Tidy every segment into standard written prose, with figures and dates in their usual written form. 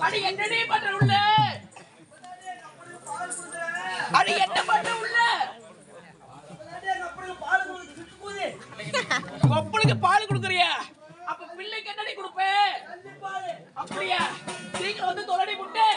அடி என்னடி பண்ற உள்ள அடி என்ன பண்ற உள்ள கொப்பளுக்கு பால் குடுக்குறியா அப்ப பிள்ளைக்கு என்னடி கொடுப்ப அப்படியா சீக்கிரம் வந்து தொலைடி முட்டை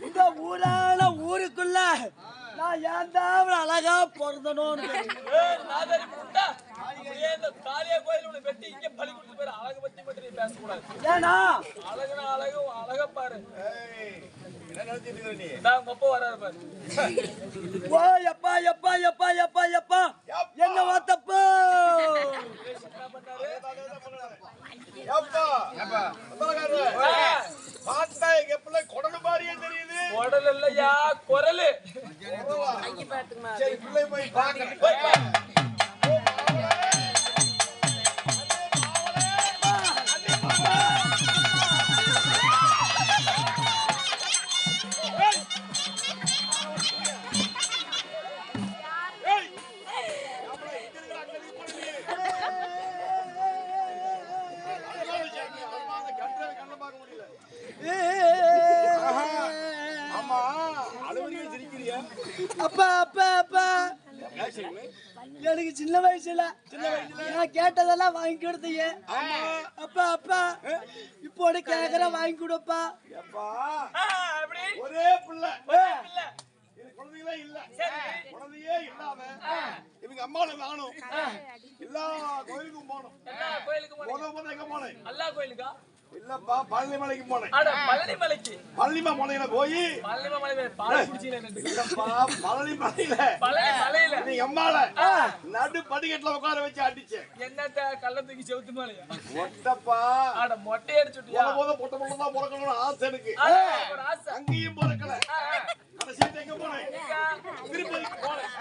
இந்த ஊரான ஊருக்குள்ள நான் ஏன்டா அழகா பிறந்தனும் ஏன்னா என்னவா தப்பு உடல் எல்லாம் பொருள் சரி பிள்ளை போய் பார்க்க அப்பா அப்பா அப்பா எனக்கு சின்ன வயசுல நான் கேட்டதெல்லாம் வாங்கி கொடுத்தீங்க. அப்பா அப்பா இப்போ கேக்குற வாங்கி கொடுப்பா. ஒரே பிள்ளை குழந்தைகளே இல்ல குழந்தையே இல்லாம இவங்க அம்மாவை நானும் எல்லா கோயிலுக்கும் போனோம். முத எங்க போனேன்? அல்லா கோயிலுக்கா? இல்லப்பா பழனி மலைக்கு போனேன். பழனி மலைக்கு? பழனி மலையில போய் பழனி மலையில நீங்க அம்மால நடு படிக்கட்டுல உட்கார வச்சு அடிச்சேன். என்னத்த கள்ள தூக்கி செவுத்து மேலையா? மொட்டப்பா மொட்டை அடிச்சுட்டியா? பொட்ட பொண்ணு தான் பிறக்கணும்னு ஆசை எனக்கு. அங்கேயும் பிறக்கல. கடைசி எங்க போனேன்? திருப்பதிக்கு போனேன்.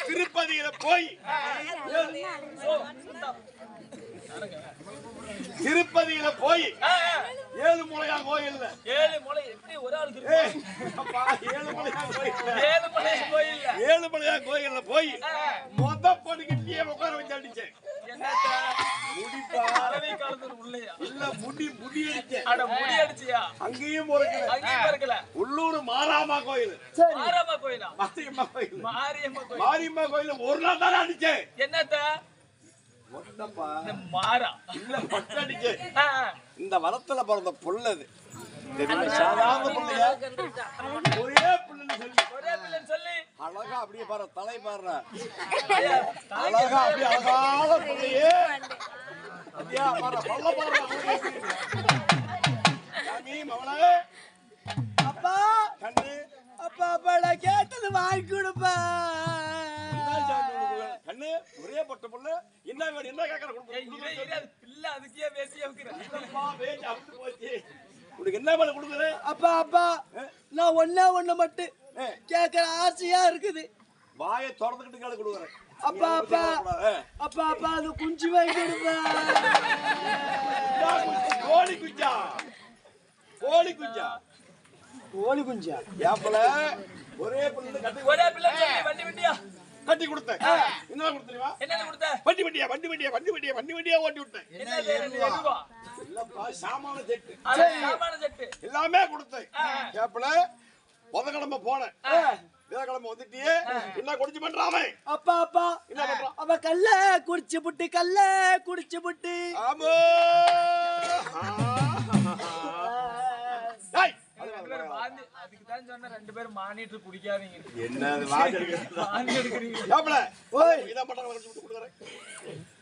திருப்பதியில போய் திருப்பதியில போய் ஏழுமலையா கோயில் ஏழுமலையா கோயில்ல போய் மொத படிக்கட்டிலேயே உட்கார வச்சு அடிச்சேன். முடி அடிச்சியா? அங்கேயும் பொறுக்கல. உள்ளூர் மாராமா கோயில். மாரியம்மா கோயில் ஒரு நாள் தானே அடிச்சேன். என்னத்த மாறா இல்ல பட்டு அடிச்சேன். இந்த வரத்துல பிறந்த புள்ளது சாதாரண பிள்ளையா? ஒரே பிள்ளைன்னு சொல்லி அழகா அப்படியே பாரு தலை பாடுற அழகா அப்படியே அழகான பிள்ளையே அப்படியா பாரு சொல்ல பாரு. அப்பா கண்ணு அப்பா அப்பா நான் கேட்டது வாங்கி கொடுப்பா. கண்ணு ஒரே பட்ட புள்ள என்ன வேணும் என்ன கேட்கற பிள்ளை அதுக்கே பேசியே போச்சு. உனக்கு என்ன வேலை கொடுக்குறேன்? அப்பா அப்பா நான் ஒண்ணு மட்டும் கேட்கற ஆசையா இருக்குது. வாயை திறந்துக்கிட்டு கேளு கொடுக்குறேன். அப்பா அப்பா அப்பா அப்பா அது குஞ்சு வாங்கி கொடுப்பா. கோழி குஞ்சா? கோழி குஞ்சா? கோழி குஞ்சா? ஏப்பல ஒரே பிள்ளை வண்டி வண்டியா கட்டி கொடுத்தேன். என்ன கொடுத்தீங்க? என்ன கொடுத்த? வண்டி வண்டியா ஓட்டி விட்டேன். இல்லப்பா சாமான செட்டு எல்லாமே கொடுத்தேன். ஏப்பல புதன்கிழமை போனேன். வியாழக்கிழமை வந்துட்டியே என்ன குடிச்சு பண்றாம? அப்பா அப்பா என்ன பண்றான்? அவ கல்ல குடிச்சு புட்டு ஆமா அதுக்குதான் சொன்ன 2 பேரும் மானிட்டர் குடிக்காதீங்க.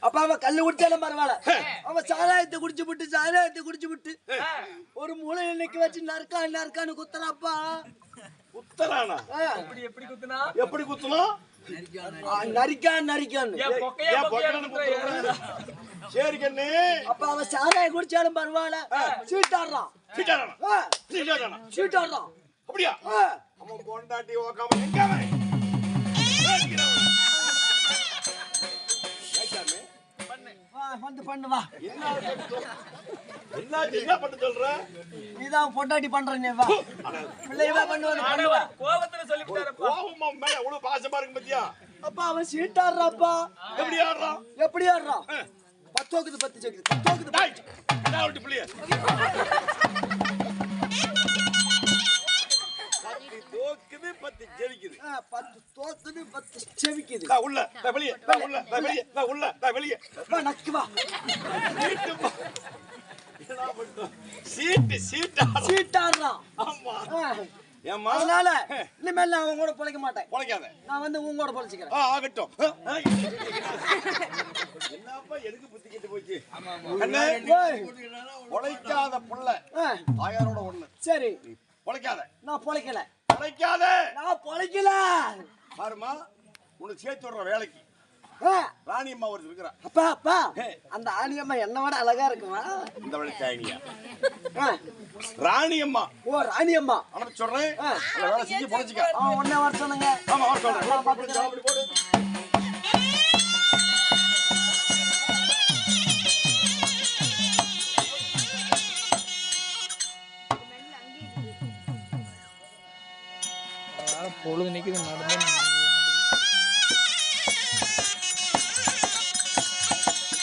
அப்ப அவ கல்லு குடிச்சாலும் பரவாயில்ல. அவ சாராயத்தை குடிச்சு விட்டு ஒரு மூளை எண்ணெய்க்கு வச்சு நறுக்கான்னு குத்துறாப்பா. குத்துறானா? எப்படி குத்துனா? எப்படி குத்துனா? நரிக்கான்னு. சரி கண்ணு. அப்ப அவ சாராயம் குடிச்சாலும் பரவாயில்ல. சீட்டாடுறான். அப்படியா? அவன் பொண்டாட்டி ஓக்காம எங்க பண்ணு வா. என்ன பண்ண சொல்ற? நீதான் பொண்டாட்டி பண்றேன் வா. பிள்ளையவா பண்ணுவாங்க. கோபத்துல சொல்லிட்டாரப்பா. கோபமா மேல எவ்வளவு பாசமா இருக்கு பத்தியா? அப்பா அவன் சீட்டாடுறாப்பா. எப்படி ஆடுறான்? 10 பிள்ளைய தோக்குது 10 ஜெயிக்குது. 10 தோக்குது 10 செவிக்குது. உள்ள வெளியே வெளியே நக்கு வா. சீட்டாடுறான். ஆமா ஏம்மா அதனால இனிமேல் நான் உன் கூட பொழைக்க மாட்டேன். பொழைக்காத. நான் வந்து உன் கூட பொழைச்சிக்கிறேன். ஆகட்டும். என்னப்பா எனக்கு புத்தி கெட்டு போச்சு. பொழைக்காத புள்ள தாயாரோட ஒண்ணு. சரி பொழைக்காத. நான் பொழைக்கல. நான் பொழைக்கல. பாருமா உனக்கு சேர்த்து விடுற வேலைக்கு ராணி அம்மா ஒரு இருக்கிறா. அப்பா அந்த ஆணி அம்மா என்ன விட அழகா இருக்குமா? இந்த வழி தாயினியா ராணி அம்மா. ஓ ராணி அம்மா. அனுப்பி சொல்றேன். நல்ல வேலை செஞ்சு பொழைச்சுக்க. உடனே வர சொன்னங்க. ஆமா வர சொல்றேன். அப்படி போடு. பொழுது நிக்குது நடந்து